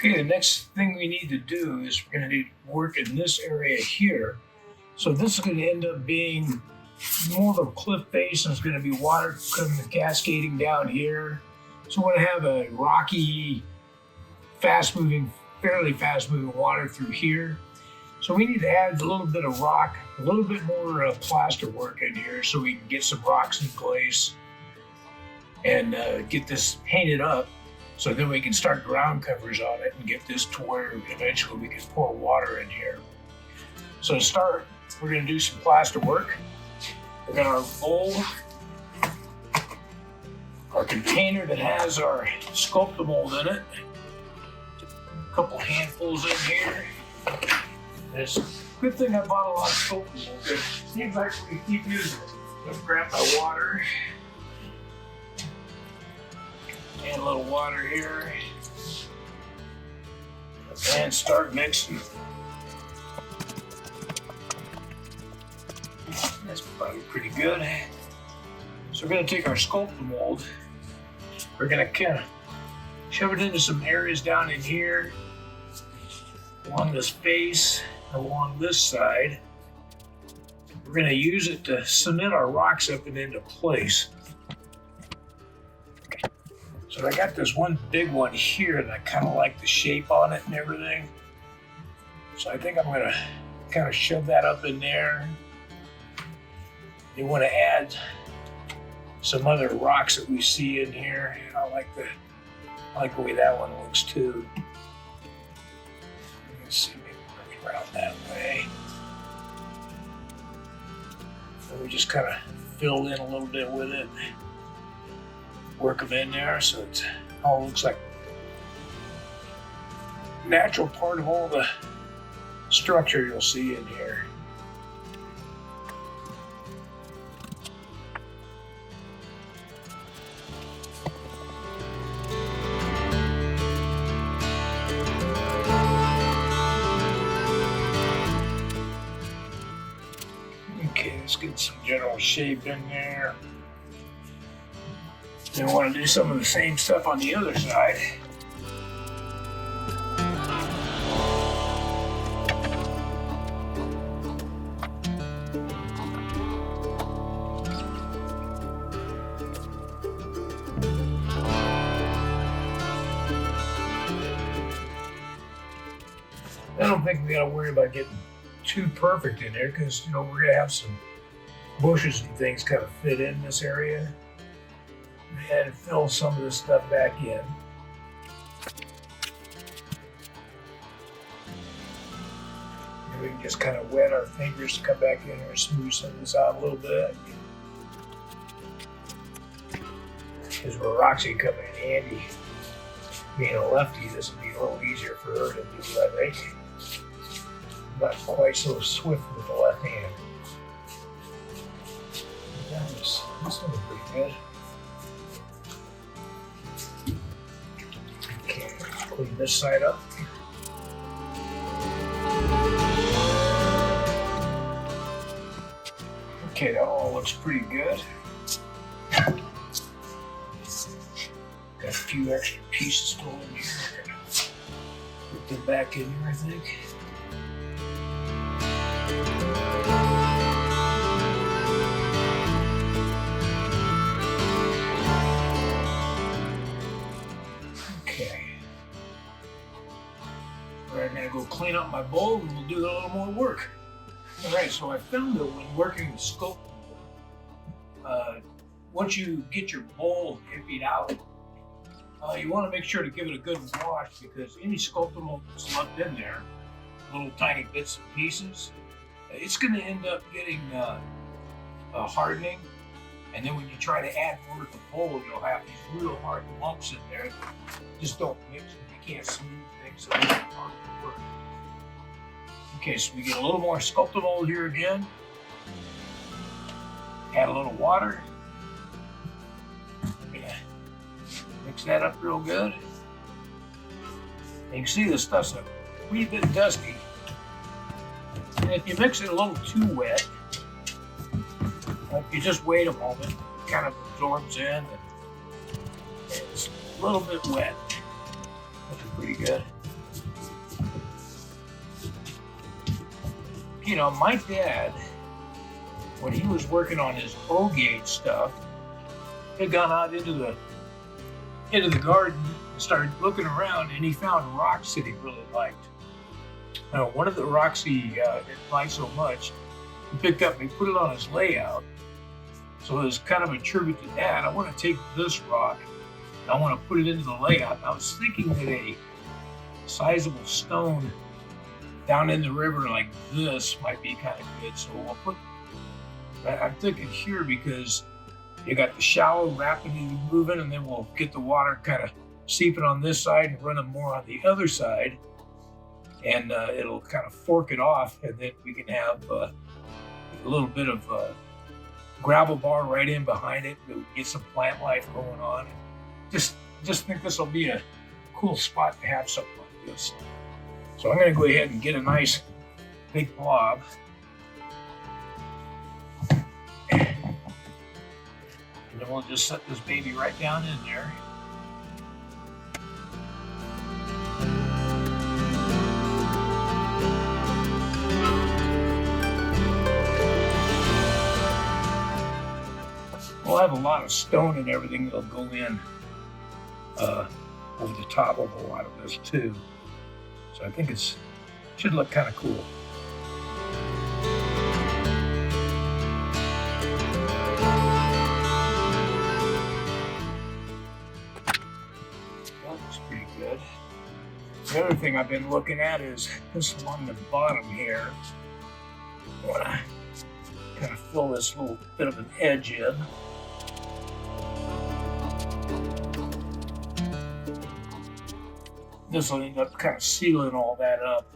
Okay, the next thing we need to do is we're going to need work in this area here. So this is going to end up being more of a cliff face, and it's going to be water coming cascading down here. So we're going to have a rocky, fairly fast-moving water through here. So we need to add a little bit of rock, a little bit more plaster work in here so we can get some rocks in place and get this painted up. So then we can start ground covers on it and get this to where eventually we can pour water in here. So to start, we're going to do some plaster work. We got our bowl, our container that has our Sculptamold in it, a couple handfuls in here. It's a good thing I bought a lot of Sculptamold because it seems like we keep using it. Let's grab my water. Add a little water here. And start mixing. That's probably pretty good. So we're going to take our Sculptamold. We're going to kind of shove it into some areas down in here, along this face, along this side. We're going to use it to cement our rocks up and into place. So I got this one big one here and I kind of like the shape on it and everything. So I think I'm going to kind of shove that up in there. You want to add some other rocks that we see in here. I like the way that one looks too. Let's see, maybe bring it around that way. So we just kind of fill in a little bit with it. Work them in there so it all looks like natural part of all the structure you'll see in here. Okay, let's get some general shape in there. Then we want to do some of the same stuff on the other side. I don't think we got to worry about getting too perfect in there because, we're going to have some bushes and things kind of fit in this area. And fill some of this stuff back in. And we can just kind of wet our fingers to come back in here and smooth some of this out a little bit. This is where Roxy come in handy. Being a lefty, this will be a little easier for her to do, I think. Not quite so swift with the left hand. This looks pretty good. Clean this side up. Okay, that all looks pretty good. Got a few extra pieces still in here. Put them back in here, I think. I'm gonna go clean up my bowl and we'll do a little more work. All right, so I found that when working with Sculptamold, once you get your bowl emptied out, you want to make sure to give it a good wash because any Sculptamold that's left in there, little tiny bits and pieces, it's going to end up getting hardening. And then when you try to add more to the bowl, you'll have these real hard lumps in there that just don't mix. You can't smooth things, so it's hard to work. Okay, so we get a little more Sculptamold here again. Add a little water. We're gonna mix that up real good. And you can see this stuff's a wee bit dusty. And if you mix it a little too wet, if you just wait a moment, it kind of absorbs in and it's a little bit wet, which is pretty good. My dad, when he was working on his O-gate stuff, had gone out into the garden and started looking around, and he found rocks that he really liked. One of the rocks he didn't like so much, he picked up and he put it on his layout. So as kind of a tribute to that, I want to take this rock and I want to put it into the layout. And I was thinking that a sizable stone down in the river like this might be kind of good. So I'm thinking here because you got the shallow rapidly moving, and then we'll get the water kind of seeping on this side and running more on the other side. And it'll kind of fork it off, and then we can have a little bit of gravel bar right in behind it. We'll get some plant life going on. Just think this will be a cool spot to have something like this. So I'm going to go ahead and get a nice big blob. And then we'll just set this baby right down in there. We'll have a lot of stone and everything that'll go in over the top of a lot of this too. So I think it should look kind of cool. That looks pretty good. The other thing I've been looking at is this along the bottom here. I want to kind of fill this little bit of an edge in. This will end up kind of sealing all that up.